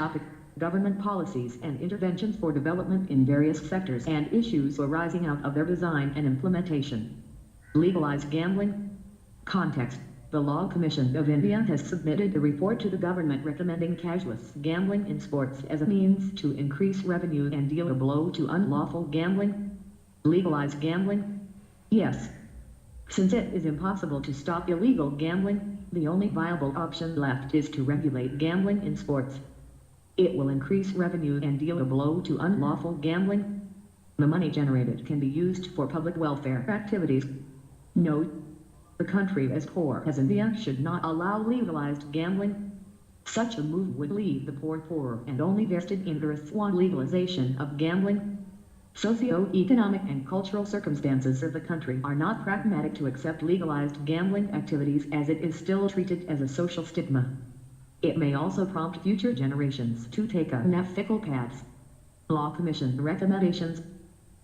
Topic: Government policies and interventions for development in various sectors and issues arising out of their design and implementation. Legalize gambling. Context: the Law Commission of India has submitted a report to the government recommending cashless gambling in sports as a means to increase revenue and deal a blow to unlawful gambling. Legalize gambling. Yes. Since it is impossible to stop illegal gambling, the only viable option left is to regulate gambling in sports. It will increase revenue and deal a blow to unlawful gambling. The money generated can be used for public welfare activities. Note: a country as poor as India should not allow legalized gambling. Such a move would leave the poor poorer and only vested interests want legalization of gambling. Socio-economic and cultural circumstances of the country are not pragmatic to accept legalized gambling activities as it is still treated as a social stigma. It may also prompt future generations to take unethical paths. Law Commission recommendations.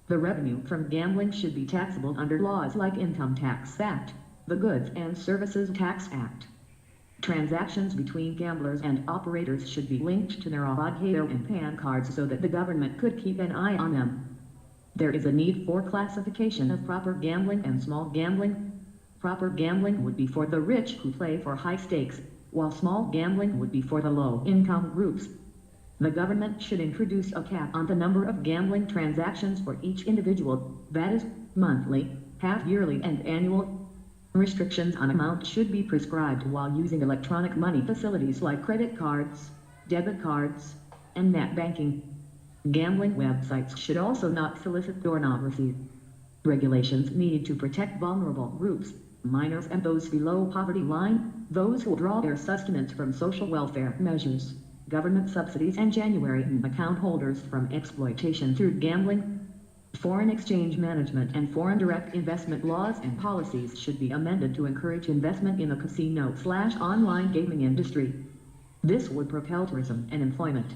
The revenue from gambling should be taxable under laws like Income Tax Act, the Goods and Services Tax Act. Transactions between gamblers and operators should be linked to their Aadhaar and PAN cards so that the government could keep an eye on them. There is a need for classification of proper gambling and small gambling. Proper gambling would be for the rich who play for high stakes, while small gambling would be for the low-income groups. The government should introduce a cap on the number of gambling transactions for each individual, that is, monthly, half-yearly and annual. Restrictions on amount should be prescribed while using electronic money facilities like credit cards, debit cards, and net banking. Gambling websites should also not solicit pornography. Regulations need to protect vulnerable groups, minors and those below poverty line, those who draw their sustenance from social welfare measures, government subsidies and January account holders from exploitation through gambling. Foreign exchange management and foreign direct investment laws and policies should be amended to encourage investment in the casino/online gaming industry. This would propel tourism and employment.